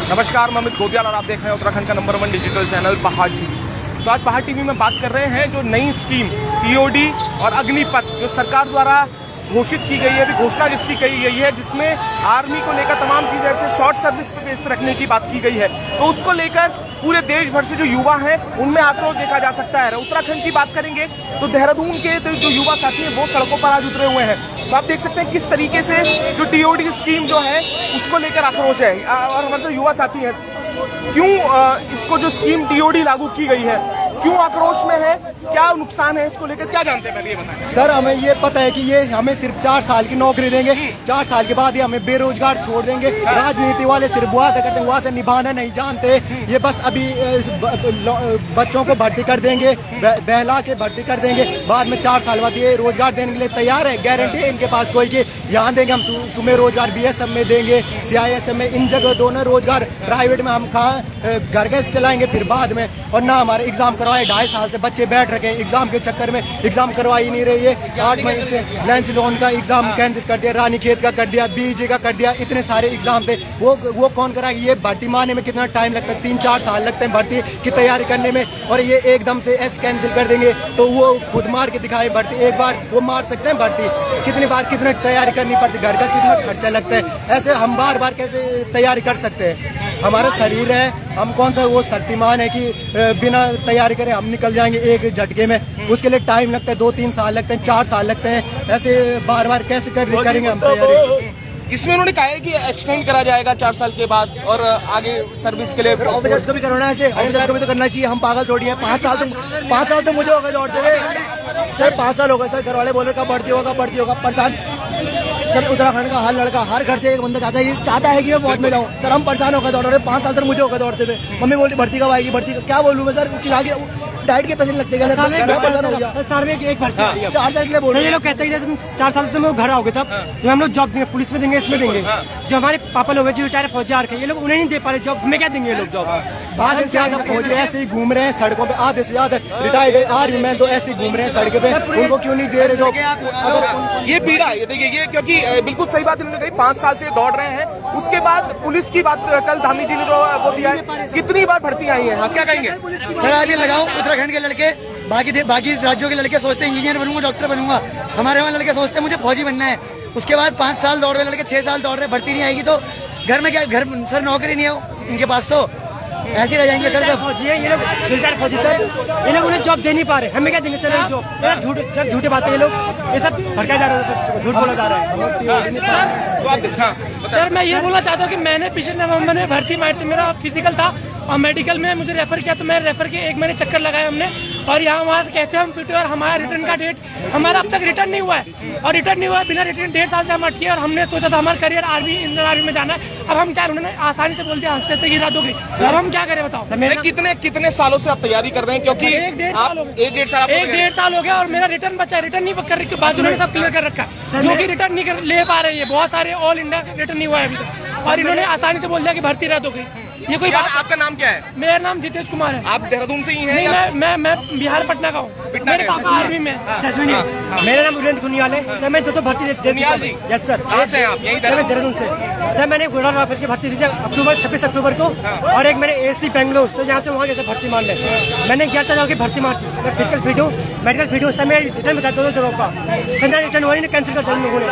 नमस्कार, मैं अमित गोपियाल और आप देख रहे हैं उत्तराखंड का नंबर 1 डिजिटल चैनल पहाड़ टीवी। तो आज पहाड़ टीवी में बात कर रहे हैं जो नई स्कीम टीओडी और अग्निपथ जो सरकार द्वारा घोषित की गई है, अभी घोषणा जिसकी की गई है, जिसमें आर्मी को लेकर तमाम चीज़ें ऐसे शॉर्ट सर्विस पे बेस पर रखने की बात की गई है। तो उसको लेकर पूरे देश भर से जो युवा हैं उनमें आक्रोश देखा जा सकता है। उत्तराखंड की बात करेंगे तो देहरादून के जो युवा साथी हैं वो सड़कों पर आज उतरे हुए हैं। तो आप देख सकते हैं किस तरीके से जो टीओडी स्कीम जो है उसको लेकर आक्रोश है। और हमारे जो युवा साथी हैं, क्यों इसको जो स्कीम टीओडी लागू की गई है, क्यों आक्रोश में है, क्या नुकसान है, इसको लेकर क्या जानते हैं, पहले ये बताएं। सर, हमें ये पता है कि ये हमें सिर्फ 4 साल की नौकरी देंगे, 4 साल के बाद ये हमें बेरोजगार छोड़ देंगे। राजनीति वाले सिर्फ वादा करते हैं, वादा निभाना नहीं जानते। ये बस अभी बच्चों को भर्ती कर देंगे, बहला के भर्ती कर देंगे, बाद में 4 साल बाद ये रोजगार देने के लिए तैयार है। गारंटी है इनके पास कोई कि यहाँ देंगे हम तुम्हें रोजगार, BSF में देंगे, CISF में, इन जगह दोनों रोजगार। प्राइवेट में हम कहाँ घर कैसे चलाएंगे फिर बाद में। और ना हमारे एग्जाम करवाए, 2.5 साल से बच्चे बैठ रखे हैं एग्जाम के चक्कर में, एग्जाम करवाई नहीं रही है। 8 महीने से लैंस लोन का एग्जाम कैंसिल कर दिया, रानीखेत का कर दिया, BJ का कर दिया, इतने सारे एग्जाम थे, वो कौन कराएगा। ये भर्ती मारने में कितना टाइम लगता है, 3-4 साल लगते हैं भर्ती की तैयारी करने में। और ये एकदम से ऐसे कैंसिल कर देंगे तो वो खुद मार के दिखाए भर्ती। एक बार वो मार सकते हैं भर्ती, कितनी बार कितनी तैयारी करनी पड़ती, घर का कितना खर्चा लगता है। ऐसे हम बार बार कैसे तैयारी कर सकते हैं। हमारा शरीर है, हम कौन सा वो शक्तिमान है कि बिना तैयारी करे हम निकल जाएंगे एक झटके में। उसके लिए टाइम लगता है, 2-3 साल लगते हैं, 4 साल लगते हैं। ऐसे बार बार कैसे करेंगे हम तैयारी। इसमें उन्होंने कहा है कि एक्सटेंड करा जाएगा 4 साल के बाद और आगे सर्विस के लिए ऑफिसर्स को भी करना है, ऐसे ऑफिसर्स को भी तो करना चाहिए। हम पागल थोड़ी हैं। 5 साल तो मुझे हो गए दौड़ते हुए सर, 5 साल हो गए सर। घर वाले बोले कब भर्ती होगा परेशान सर। उत्तराखंड का हर लड़का, हर घर से एक बंदा चाहता है कि मैं फौज में जाऊँ। सर हम परेशान हो गए दौड़ रहे, 5 साल सर मुझे हो गए दौड़ते हुए। मम्मी बोलती भर्ती कब आएगी, भर्ती क्या बोलूँ मैं सर, डाइट के पैसे लगते हैं। साल में एक भर्ती 4 साल के लिए बोल रहे हैं। ये लोग कहते हैं तुम 4 साल तुम घर आओगे तब तो हम लोग जॉब देंगे, पुलिस में देंगे, इसमें देंगे। जो हमारे पापा लोग हैं जो रिटायर फौजी आ रखे हैं, ये लोग उन्हें नहीं दे पा रहे जॉब, हमें क्या देंगे ये लोग जॉब। आधे से ज्यादा फौजी ऐसे ही घूम रहे हैं सड़कों पे, आधे से ज्यादा रिटायर्ड आर्मी मैन तो ऐसे ही घूम रहे हैं सड़क पे। उनको क्यों नहीं दे रहे जॉब। ये पीड़ा है, ये देखिए, ये क्योंकि बिल्कुल सही बात इन्होंने कही, 5 साल से दौड़ रहे हैं। उसके बाद पुलिस की बात कल धामी जी ने जो वो दिया है, कितनी बार भर्ती आई है, हाँ क्या कहेंगे सर। आगे लगाओ, उत्तराखंड के लड़के, बाकी राज्यों के लड़के सोचते हैं इंजीनियर बनूंगा, डॉक्टर बनूंगा। हमारे वहाँ लड़के सोचते हैं मुझे फौजी बनना है। उसके बाद 5 साल दौड़ रहे लड़के, 6 साल दौड़ रहे, भर्ती नहीं आएगी तो घर में क्या, घर सर नौकरी नहीं है इनके पास तो ऐसे रह जाएंगे। सर फौजी है ये लोग, रिटायर्ड फौजी सर, ये लोग उन्हें जॉब दे नहीं पा रहे, हमें क्या देंगे सर जॉब। झूठे बातें ये लोग, ये सब भड़काए जा रहे हैं, झूठ बोला जा रहा है। सर मैं ये बोलना चाहता हूँ कि मैंने पिछले नवंबर में भर्ती मेरा फिजिकल था और मेडिकल में मुझे रेफर किया, तो मैं रेफर के 1 महीने चक्कर लगाया हमने। और यहाँ वहाँ से कैसे हम फिट हुए और हमारा रिटर्न का डेट हमारा अब तक रिटर्न नहीं हुआ है। और रिटर्न नहीं हुआ है, बिना रिटर्न 1.5 साल से हम अटके। और हमने सोचा था हमारा करियर इंडियन आर्मी में जाना है। अब हम क्या, उन्होंने आसानी से बोल दिया, हंसते थे कि रात हो गई। अब हम क्या करें बताओ। कितने सालों से आप तैयारी कर रहे हैं, क्योंकि 1.5 साल हो गया और मेरा रिटर्न बचा, रिटर्न नहीं कर रही, बाजू ने सब क्लियर कर रखा है जो कि रिटर्न नहीं ले पा रहे हैं। बहुत सारे ऑल इंडिया रिटर्न नहीं हुआ है अभी तक, और इन्होंने आसानी से बोल दिया कि भर्ती रद्द हो गई। ये कोई बात। आपका नाम क्या है? मेरा नाम जितेश कुमार है। आप देहरादून से ही हैं? नहीं, मैं बिहार पटना का हूँ। मेरे पापा आर्मी में। मेरा नाम उदयन कुनियाल है सर। मैं तो भर्ती यस सर। कहाँ से हैं आप? यहीं देहरादून से सर। मैंने फोटोग्राफर की भर्ती दी थी 26 अक्टूबर को। और एक मैंने AC बेंगलोर तो यहाँ से वहाँ गया भर्ती मारने। मैंने क्या था कि भर्ती मारती, मैं फिजिकल फिट हूँ, मेडिकल फिट हूँ सर। मैं रिटर्न बता 2 जगहों का रिटर्न हुआ नहीं, कैंसिल कर दिया लोगों ने।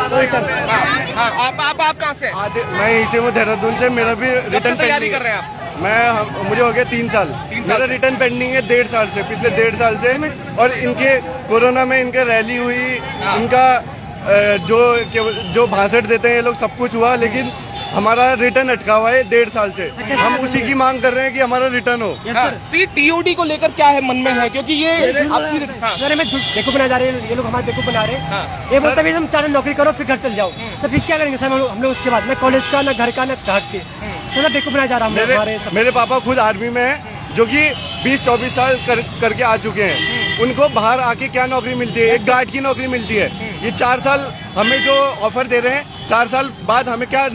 आप कहाँ से? मैं यहीं से हूँ, देहरादून से। मेरा भी रिटर्न तैयारी कर रहे हैं आप? मुझे हो गया 3 साल। मेरा रिटर्न पेंडिंग है 1.5 साल से, पिछले 1.5 साल से। और इनके कोरोना में इनके रैली हुई, इनका जो भाषण देते हैं ये लोग, सब कुछ हुआ, लेकिन हमारा रिटर्न अटका हुआ है 1.5 साल से। हम उसी की मांग कर रहे हैं कि हमारा रिटर्न हो। तो ये टीओडी को लेकर क्या है मन में है, क्योंकि ये आप सीधे बेवकूफ बना जा रहे हैं ये लोग, हमारे बेवकूफ बना रहे हैं। ये बोलते हैं तुम 4 नौकरी करो फिर घर चल जाओ, तो फिर क्या करेंगे सर हम लोग उसके बाद? ना कॉलेज का, ना घर का, ना घाट के, तो बेवकूफ बनाया जा रहा है। मेरे पापा खुद आर्मी में है, जो कि 20-24 साल करके आ चुके हैं। उनको बाहर आके क्या नौकरी मिलती है? एक गार्ड की नौकरी मिलती है। ये 4 साल हमें जो ऑफर दे रहे हैं, 4 साल बाद हमें क्या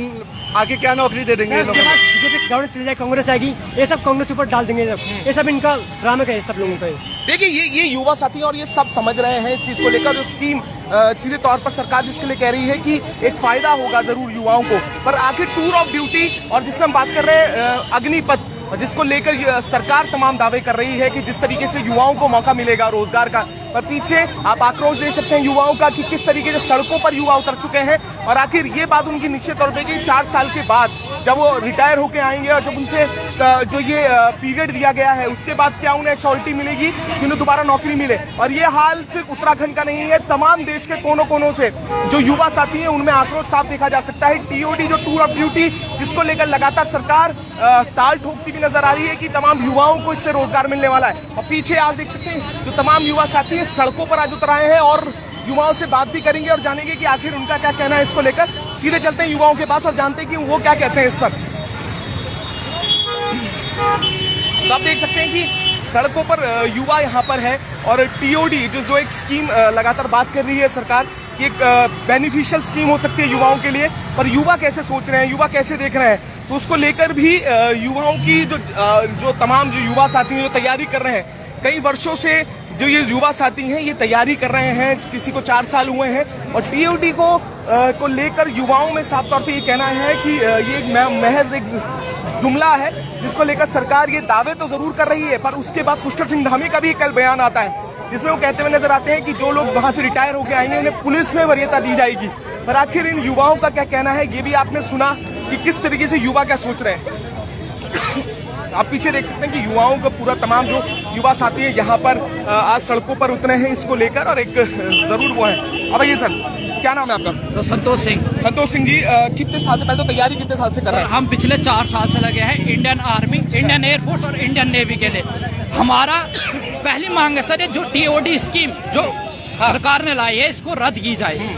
आगे क्या नौकरी दे देंगे? बीजेपी गवर्नमेंट चली जाए, कांग्रेस आएगी, ये सब कांग्रेस ऊपर डाल देंगे। ये सब इनका ड्रामा है सब लोगों का। देखिए ये युवा साथी और ये सब समझ रहे हैं इस चीज को लेकर। जो स्कीम सीधे तौर पर सरकार जिसके लिए कह रही है कि एक फायदा होगा जरूर युवाओं को, पर आखिर टूर ऑफ ड्यूटी और जिसमें हम बात कर रहे हैं अग्निपथ, जिसको लेकर सरकार तमाम दावे कर रही है कि जिस तरीके से युवाओं को मौका मिलेगा रोजगार का, पर पीछे आप आक्रोश देख सकते हैं युवाओं का कि किस तरीके से सड़कों पर युवा उतर चुके हैं। और आखिर ये बात उनकी निश्चित तौर पे कि 4 साल के बाद जब वो रिटायर होकर आएंगे और जब उनसे जो ये पीरियड दिया गया है उसके बाद क्या उन्हें अथॉरिटी मिलेगी कि उन्हें दोबारा नौकरी मिले। और ये हाल सिर्फ उत्तराखंड का नहीं है, तमाम देश के कोनों कोनों से जो युवा साथी हैं उनमें आक्रोश साफ देखा जा सकता है। टीओडी जो टूर ऑफ ड्यूटी जिसको लेकर लगातार सरकार ताल ठोकती भी नजर आ रही है कि तमाम युवाओं को इससे रोजगार मिलने वाला है। और पीछे आप देख सकते हैं जो तमाम युवा साथी हैं सड़कों पर आज उतर आए हैं और युवाओं से बात भी करेंगे और जानेंगे कि आखिर उनका क्या कहना है इसको लेकर। सीधे चलते हैं युवाओं के पास और जानते हैं कि वो क्या कहते हैं इस पर। तो आप देख सकते हैं कि सड़कों पर युवा यहाँ पर है और टीओडी जो एक स्कीम लगातार बात कर रही है सरकार, एक बेनिफिशियल स्कीम हो सकती है युवाओं के लिए, पर युवा कैसे सोच रहे हैं, युवा कैसे देख रहे हैं, तो उसको लेकर भी युवाओं की जो तमाम जो युवा साथी हैं जो तैयारी कर रहे हैं कई वर्षों से, जो ये युवा साथी हैं ये तैयारी कर रहे हैं, किसी को 4 साल हुए हैं और टीओडी को लेकर युवाओं में साफ तौर पे ये कहना है कि ये महज एक जुमला है जिसको लेकर सरकार ये दावे तो जरूर कर रही है, पर उसके बाद पुष्कर सिंह धामी का भी कल बयान आता है जिसमें वो कहते हुए नजर आते हैं कि जो लोग वहां से रिटायर होकर आएंगे उन्हें पुलिस में वरीयता दी जाएगी। पर आखिर इन युवाओं का क्या कहना है ये भी आपने सुना कि किस तरीके से युवा क्या सोच रहे हैं। आप पीछे देख सकते हैं कि युवाओं का पूरा तमाम जो युवा साथी है यहाँ पर आज सड़कों पर उतरे हैं इसको लेकर और एक जरूर वो है। अब ये सर क्या नाम है आपका? सर संतोष सिंह। संतोष सिंह जी कितने साल से, पहले तो तैयारी कितने साल से कर रहे हैं? हम पिछले 4 साल से लगे हैं इंडियन आर्मी, इंडियन एयरफोर्स और इंडियन नेवी के लिए। हमारा पहली मांग है सर जो टीओडी स्कीम जो सरकार ने लाई है इसको रद्द की जाए।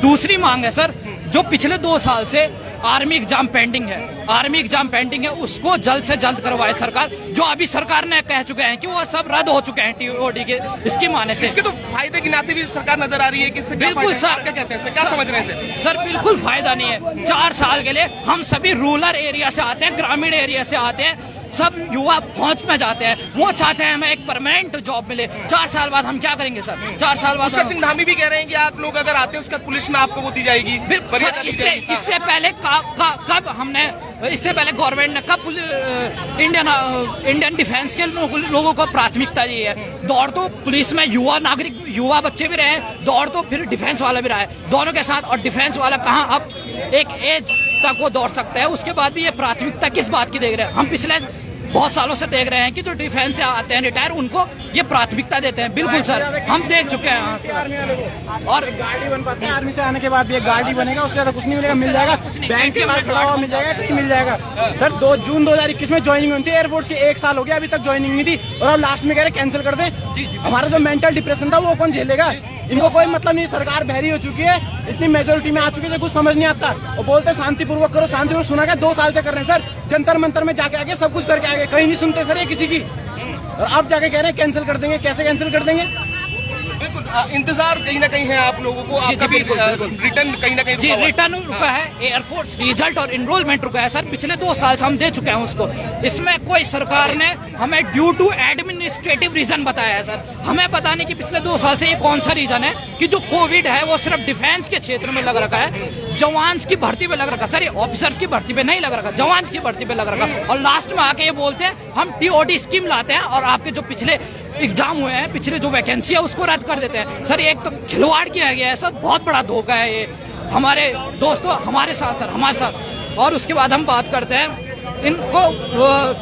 दूसरी मांग है सर जो पिछले 2 साल से आर्मी एग्जाम पेंडिंग है, उसको जल्द से जल्द करवाए सरकार। जो अभी सरकार ने कह चुके हैं कि वो सब रद्द हो चुके हैं टीओडी के स्कीम आने से। इसके तो फायदे गिनाते हुए सरकार नजर आ रही है कि बिल्कुल सर, क्या कहते हैं इसमें, क्या समझ रहे हैं सर? बिल्कुल फायदा नहीं है। 4 साल के लिए हम सभी रूरल एरिया से आते हैं, ग्रामीण एरिया से आते हैं, सब युवा फौज में जाते हैं, वो चाहते हैं हमें एक परमानेंट जॉब मिले। 4 साल बाद हम क्या करेंगे सर? 4 साल बाद पुष्कर सिंह धामी भी कह रहे हैं कि आप लोग अगर आते हैं उसका पुलिस में आपको वो दी जाएगी। इससे पहले कब हमने, इससे पहले गवर्नमेंट ने कब इंडियन डिफेंस के लोगों को प्राथमिकता दी है? दौड़ तो पुलिस में युवा बच्चे भी रहे, दौड़ तो फिर डिफेंस वाला भी रहा है, दोनों के साथ। और डिफेंस वाला कहाँ अब एक एज तक वो दौड़ सकता है, उसके बाद भी ये प्राथमिकता किस बात की देख रहे हैं? हम पिछले बहुत सालों से देख रहे हैं कि जो डिफेंस से आते हैं रिटायर उनको ये प्राथमिकता देते हैं। बिल्कुल सर, हम देख चुके हैं। और गाड़ी बन पाती है, आर्मी से आने के बाद भी एक गाड़ी बनेगा, उससे ज्यादा कुछ नहीं मिलेगा। मिल जाएगा बैंक के बाहर खड़ा हुआ मिल जाएगा, कहीं मिल जाएगा। सर 2 जून 2021 में ज्वाइनिंग हुई थी एयरफोर्स की, 1 साल हो गया अभी तक ज्वाइनिंग नहीं थी और अब लास्ट में कह रहे कैंसिल कर दे। हमारा जो मेंटल डिप्रेशन था वो कौन झेलेगा? इनको कोई मतलब नहीं, सरकार बहरी हो चुकी है, इतनी मेजोरिटी में आ चुकी है, कुछ समझ नहीं आता। और बोलते शांतिपूर्वक करो, शांतिपूर्वक सुना गया 2 साल से कर रहे हैं सर, जंतर मंतर में जाके आगे सब कुछ करके आगे, कहीं नहीं सुनते सर ये किसी की। और अब जाके कह रहे हैं कैंसिल कर देंगे, कैसे कैंसिल कर देंगे? बिल्कुल इंतजार कहीं ना कहीं है आप लोगों को, आपका भी रिटर्न कहीं ना कहीं जी रिटर्न रुका है, एयरफोर्स रिजल्ट और इनरोलमेंट रुका है सर। पिछले 2 साल से हम दे चुके हैं उसको। इसमें कोई सरकार ने हमें ड्यू टू एडमिनिस्ट्रेटिव रीजन बताया है सर। हमें पता नहीं कि पिछले 2 साल से ये कौन सा रीजन है कि जो कोविड है वो सिर्फ डिफेंस के क्षेत्र में लग रखा है, जवान्स की भर्ती पे लग रखा सर, ये ऑफिसर्स की भर्ती पे नहीं लग रखा, जवान्स की भर्ती पे लग रखा। और लास्ट में आके ये बोलते हैं हम टीओडी स्कीम लाते हैं और आपके जो पिछले एग्जाम हुए हैं, पिछले जो वैकेंसी है उसको रद्द कर देते हैं सर। एक तो खिलवाड़ किया गया है सर, बहुत बड़ा धोखा है ये हमारे दोस्तों, हमारे साथ सर, हमारे साथ। और उसके बाद हम बात करते हैं इनको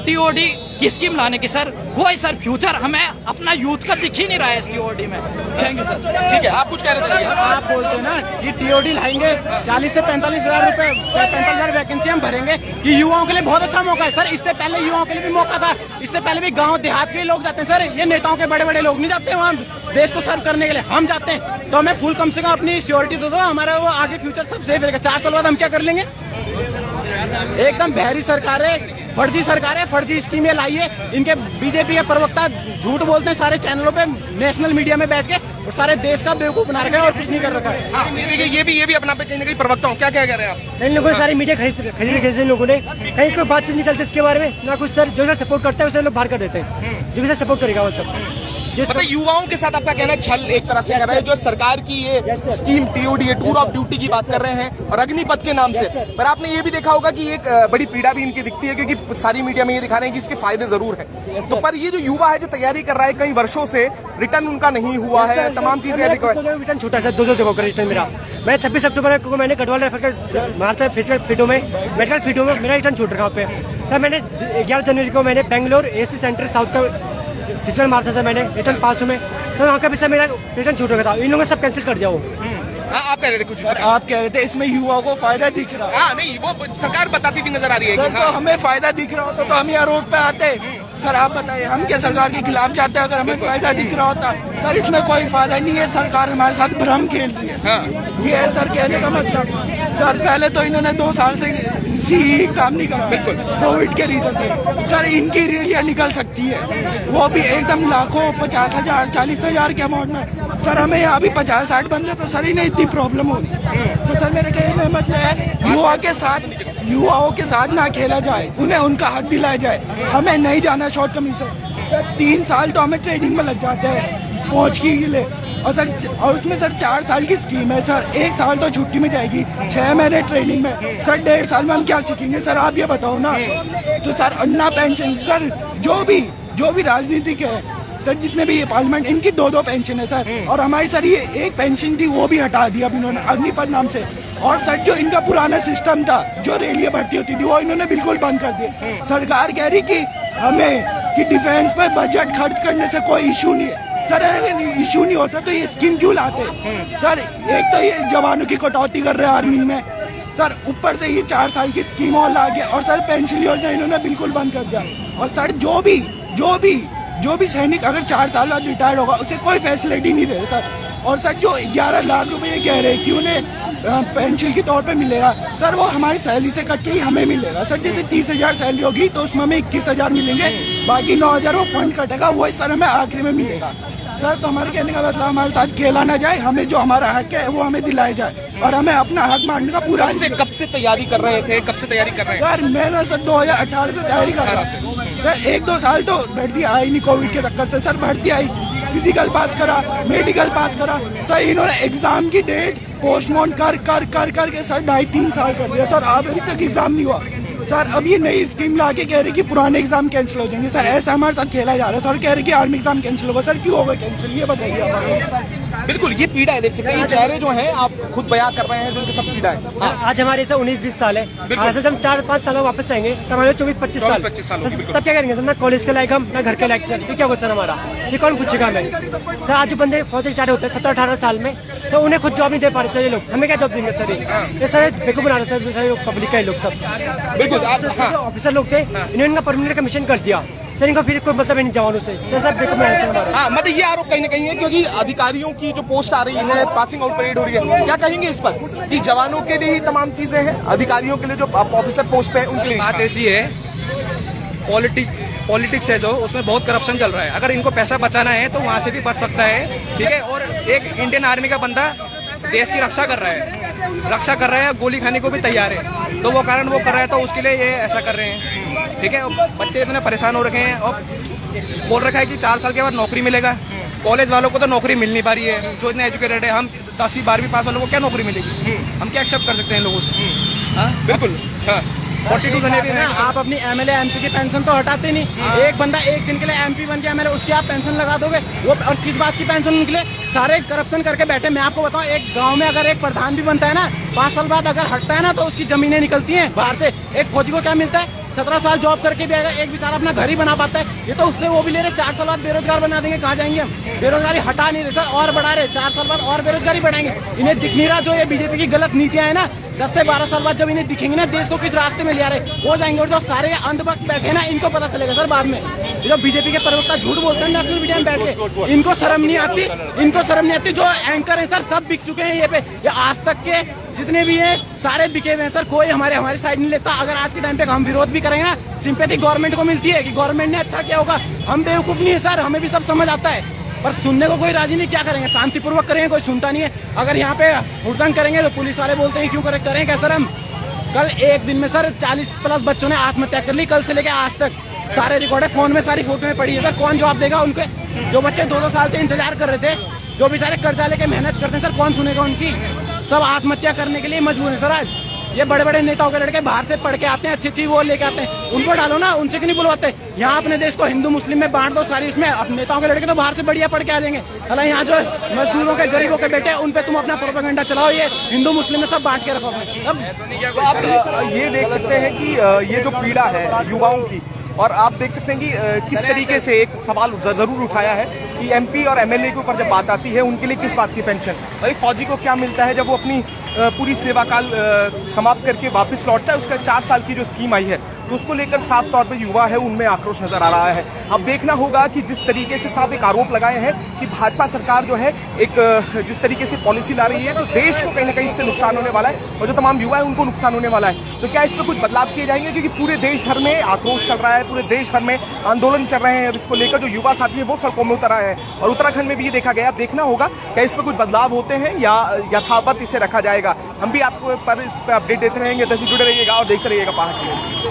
टीओडी की स्कीम लाने की सर। कोई सर फ्यूचर हमें अपना यूथ का दिख ही नहीं रहा है इस टीओडी में। Thank you sir. ठीक है, आप कुछ कह रहे थे? आप बोलते हैं ना कि टीओडी लाएंगे, 40 से 45 हजार रुपए, 45,000 वैकेंसी हम भरेंगे कि युवाओं के लिए बहुत अच्छा मौका है सर। इससे पहले युवाओं के लिए भी मौका था, इससे पहले भी गांव देहात के लोग जाते हैं सर, ये नेताओं के बड़े बड़े लोग नहीं जाते वहाँ देश को सर्व करने के लिए, हम जाते हैं। तो हमें फुल कम से कम अपनी सिक्योरिटी दे दो, हमारा वो आगे फ्यूचर सब सेफ रहेगा। 4 साल बाद हम क्या कर लेंगे? एकदम बहरी सरकार है, फर्जी सरकार है, फर्जी स्कीमें लाई है। इनके बीजेपी के प्रवक्ता झूठ बोलते हैं सारे चैनलों पे, नेशनल मीडिया में बैठ के, और सारे देश का बेवकूफ बना रखा है और कुछ नहीं कर रखा है। हाँ, ये भी अपना पे कहीं ना कहीं प्रवक्ता हूँ, क्या कह रहे हैं आप? इन लोगों ने सारी मीडिया खरीद लोगों ने, कहीं कोई बातचीत नहीं चलती इसके बारे में ना कुछ। सर जो सर सपोर्ट करता है उसे लोग बाहर कर देते हैं, जो भी सर सपोर्ट करेगा वो तब। मतलब युवाओं के साथ आपका कहना है छल एक तरह से कर रहे हैं, जो सरकार की ये स्कीम टीओडी है, टूर ऑफ ड्यूटी की बात कर रहे हैं और अग्निपथ के नाम से। पर आपने ये भी देखा होगा कि एक बड़ी पीड़ा भी इनकी दिखती है, क्योंकि सारी मीडिया में ये दिखा रहे हैं कि इसके फायदे जरूर है। तो पर ये जो युवा है जो तैयारी कर रहा है कई वर्षों से, रिटर्न उनका नहीं हुआ है, तमाम चीजें रिटर्न छोटा सा 2 जगहों का रिटर्न मेरा। मैं 26 अक्टूबर को मैंने गढ़वाल रेफर कर मारा था फिजिकल फिटो में, मेडिकल फिटो में मेरा रिटर्न छूट रखा पे सर। मैंने 11 जनवरी को मैंने बेंगलोर एसी सेंटर साउथ का फिजिकल मारा था सर, मैंने रिटर्न 500 में, तो वहाँ का भी सर मेरा रिटर्न छूट रखा था। इन लोगों ने सब कैंसिल कर दिया वो। आप कह रहे थे कुछ? आप कह रहे थे इसमें युवाओं को फायदा दिख रहा है। हाँ नहीं, वो सरकार बताती भी नजर आ रही है सर, कि तो हमें फायदा दिख रहा होता तो हम यहाँ रोड पे आते। सर आप बताइए, हम क्या सरकार के खिलाफ जाते हैं? अगर हमें फायदा दिख रहा होता। सर इसमें कोई फायदा नहीं है, सरकार हमारे साथ भ्रम खेल रही है। हाँ। ये है सर कहने का मतलब। सर पहले तो इन्होंने 2 साल से सीई एग्जाम नहीं करा, बिल्कुल कोविड के रीजन से। सर इनकी रैलियां निकल सकती है, वो भी एकदम लाखों, 50,000, 40,000 के अमाउंट में। सर हमें यहाँ भी 50-60 बंदे, तो सर इन्हें इतनी प्रॉब्लम हो रही। तो सर मेरे कहने का मतलब है युवाओं के साथ ना खेला जाए, उन्हें उनका हक दिलाया जाए। हमें नहीं जाना शॉर्ट कमीशन। सर 3 साल तो हमें ट्रेनिंग में लग जाते हैं फौज के लिए, और उसमें सर 4 साल की स्कीम है। सर 1 साल तो छुट्टी में जाएगी, 6 महीने ट्रेनिंग में। सर 1.5 साल में हम क्या सीखेंगे? सर आप ये बताओ ना। तो सर अन्ना पेंशन, सर जो भी राजनीतिक है सर, जितने भी ये पार्लियामेंट, इनकी 2-2 पेंशन है सर। और हमारी सर ये एक पेंशन थी, वो भी हटा दिया अब इन्होंने अग्निपथ नाम से। और सर जो इनका पुराना सिस्टम था, जो रेलियां भर्ती होती थी, वो इन्होंने बिल्कुल बंद कर दिए। सरकार कह रही कि हमें कि डिफेंस पे बजट खर्च करने से कोई इशू नहीं है। सर अगर इशू नहीं होता तो ये स्कीम क्यों लाते? सर एक तो ये जवानों की कटौती कर रहे हैं आर्मी में, सर ऊपर से ये 4 साल की स्कीम और ला के, और सर पेंशन योजना इन्होंने बिल्कुल बंद कर दिया। और सर जो भी सैनिक अगर 4 साल बाद रिटायर्ड होगा, उसे कोई फैसिलिटी नहीं दे रहे सर। और सर जो 11 लाख रुपए ये कह रहे हैं कि उन्हें पेंशन के तौर पे मिलेगा, सर वो हमारी सैलरी से कट के ही हमें मिलेगा। सर जैसे 30,000 सैलरी होगी तो उसमें हमें 21,000 मिलेंगे, बाकी 9,000 वो फंड कटेगा, वही सर हमें आखिरी में मिलेगा। सर तो हमारे कहने का मतलब हमारे साथ खेला ना जाए, हमें जो हमारा हक है वो हमें दिलाया जाए, और हमें अपना हक मांगने का पूरा। कब से तैयारी कर रहे थे? कब से तैयारी कर रहे हैं? सर मैं सर 2018 से तैयारी कर रहा हूँ सर। 1-2 साल तो भर्ती आई नहीं कोविड के चक्कर से। सर भर्ती आई, फिजिकल पास करा, मेडिकल पास करा। सर इन्होंने एग्जाम की डेट पोस्टपोन कर के सर 2.5-3 साल कर दिया। सर अभी तक एग्जाम नहीं हुआ। सर अब ये नई स्कीम ला के कह रहे कि पुराने एग्जाम कैंसिल हो जाएंगे। सर ऐसा हमारे साथ खेला जा रहा है। सर कह रहे कि आर्मी एग्जाम कैंसिल होगा। सर क्यों होगा कैंसिल, ये बताइए आप। बिल्कुल ये पीड़ा है, देख सकते हैं ये चेहरे जो हैं आप खुद बयां कर रहे हैं, जो इनके सब पीड़ा है। आज हमारे से 19-20 साल है, आज से हम 4-5 साल में वापस आएंगे तो हमारे 24-25 साल तब क्या करेंगे सर? ना कॉलेज के लायक हम, ना घर के लायक सर। ये क्या होगा सर हमारा? ये कौन पूछेगा हमें? सर आज जो बंदे फौज स्टार्ट होते हैं 17-18 साल में, तो उन्हें खुद जॉब नहीं दे पा रहे सर ये लोग। हमें क्या जॉब देंगे सर? ये सर बेवकूफ बना रहे सर पब्लिक का लोग सब। बिल्कुल ऑफिसर लोग थे, इन्होंने इनका परमानेंट कमीशन कर दिया सर। इनको फिर कोई मतलब नहीं जवानों से सर बेवकूफ बना रहे हमारा। हाँ मतलब ये आरोप कहीं ना कहीं है, क्योंकि अधिकारियों की जो पोस्ट आ रही है, पासिंग आउट परेड हो रही है, क्या कहेंगे इस पर कि जवानों के लिए ही तमाम चीजें हैं, अधिकारियों के लिए जो ऑफिसर पोस्ट पे है उनके लिए? बात ऐसी है, पॉलिटिक्स है जो, उसमें बहुत करप्शन चल रहा है। अगर इनको पैसा बचाना है तो वहाँ से भी बच सकता है, ठीक है। और एक इंडियन आर्मी का बंदा देश की रक्षा कर रहा है, गोली खाने को भी तैयार है, तो वो कारण वो कर रहा है, तो उसके लिए ये ऐसा कर रहे हैं, ठीक है। बच्चे इतने परेशान हो रखे हैं, और बोल रखा है कि 4 साल के बाद नौकरी मिलेगा। कॉलेज वालों को तो नौकरी मिल नहीं पा रही है, जो इतने एजुकेटेड है। हम 10वीं 12वीं पास वालों को क्या नौकरी मिलेगी? हम क्या एक्सेप्ट कर सकते हैं लोगों से? हाँ बिल्कुल। हाँ 42 घंटे भी ना, आप अपनी एमएलए एमपी की पेंशन तो हटाते नहीं। एक बंदा एक दिन के लिए एमपी बन गया एमएलए, उसकी आप पेंशन लगा दोगे वो? और किस बात की पेंशन निकले? सारे करप्शन करके बैठे। मैं आपको बताऊं, एक गांव में अगर एक प्रधान भी बनता है ना, 5 साल बाद अगर हटता है ना, तो उसकी जमीनें निकलती हैं बाहर से। एक फौजी को क्या मिलता है? 17 साल जॉब करके भी आएगा, एक बेचारा अपना घर ही बना पाता है। ये तो उससे वो भी ले रहे, 4 साल बाद बेरोजगार बना देंगे। कहाँ जाएंगे हम? बेरोजगारी हटा नहीं रहे सर, और बढ़ा रहे। 4 साल बाद और बेरोजगारी बढ़ाएंगे। इन्हें दिख नहीं रहा जो ये बीजेपी की गलत नीतियां है ना, 10 से 12 साल बाद जब इन्हें दिखेंगे ना, देश को किस रास्ते में ले आ रहे वो जाएंगे। और जो सारे अंधभक्त बैठे ना, इनको पता चलेगा सर बाद में। जो बीजेपी के प्रवक्ता झूठ बोलते हैं नेशनल मीडिया में बैठ के, इनको शर्म नहीं आती। जो एंकर है सर सब बिक चुके हैं ये पे। ये आज तक के जितने भी हैं सारे बिके हुए हैं सर, कोई हमारी साइड नहीं लेता। अगर आज के टाइम पे हम विरोध भी करेंगे ना, सिंपैथी गवर्नमेंट को मिलती है कि गवर्नमेंट ने अच्छा किया होगा। हम बेवकूफ नहीं है सर, हमें भी सब समझ आता है, पर सुनने को कोई राजी नहीं। क्या करेंगे? शांतिपूर्वक करेंगे, कोई सुनता नहीं है। अगर यहाँ पे हुड़दंग करेंगे तो पुलिस वाले बोलते हैं क्यों करें क्या सर? हम कल एक दिन में सर 40+ बच्चों ने आत्महत्या कर ली, कल से लेकर आज तक। सारे रिकॉर्ड है, फोन में सारी फोटो में पड़ी है सर। कौन जवाब देगा उनके? जो बच्चे 2-2 साल से इंतजार कर रहे थे, जो बेचारे कर्जा लेके मेहनत करते हैं सर, कौन सुनेगा उनकी? सब आत्महत्या करने के लिए मजबूर है सर। आज ये बड़े बड़े नेताओं के लड़के बाहर से पढ़ के आते हैं, अच्छी अच्छी वो लेके आते हैं, उनको डालो ना, उनसे क्यों नहीं बुलवाते? यहाँ अपने देश को हिंदू मुस्लिम में बांट दो सारी, उसमें अपने नेताओं के लड़के तो बाहर से बढ़िया पढ़ के आ जाएंगे। अला यहाँ जो मजदूरों के गरीबों के बेटे उन पे तुम अपना प्रोपेगेंडा चलाओ, ये हिंदू मुस्लिम में सब बांट के रखो अपने। तो आप ये देख सकते हैं कि ये जो पीड़ा है युवाओं की, और आप देख सकते हैं कि किस तरीके से एक सवाल जरूर उठाया है कि एमपी और एमएलए के ऊपर जब बात आती है उनके लिए किस बात की पेंशन, और एक फौजी को क्या मिलता है जब वो अपनी पूरी सेवा काल समाप्त करके वापस लौटता है। उसका 4 साल की जो स्कीम आई है तो उसको लेकर साफ तौर पर युवा है उनमें आक्रोश नजर आ रहा है। अब देखना होगा कि जिस तरीके से साफ एक आरोप लगाए हैं कि भाजपा सरकार जो है एक जिस तरीके से पॉलिसी ला रही है तो देश को कहीं ना कहीं इससे नुकसान होने वाला है और जो तमाम युवा है उनको नुकसान होने वाला है। तो क्या इस पर कुछ बदलाव किए जाएंगे? क्योंकि पूरे देश भर में आक्रोश चल रहा है, पूरे देश भर में आंदोलन चल रहे हैं और इसको लेकर जो युवा साथी है वो सड़कों में उतर आए हैं और उत्तराखंड में भी ये देखा गया। अब देखना होगा क्या इस पर कुछ बदलाव होते हैं या यथावत इसे रखा जाएगा। हम भी आपको पर इस पर अपडेट देते रहेंगे, तभी जुड़े रहिएगा और देखते रहिएगा पहाड़ टीवी।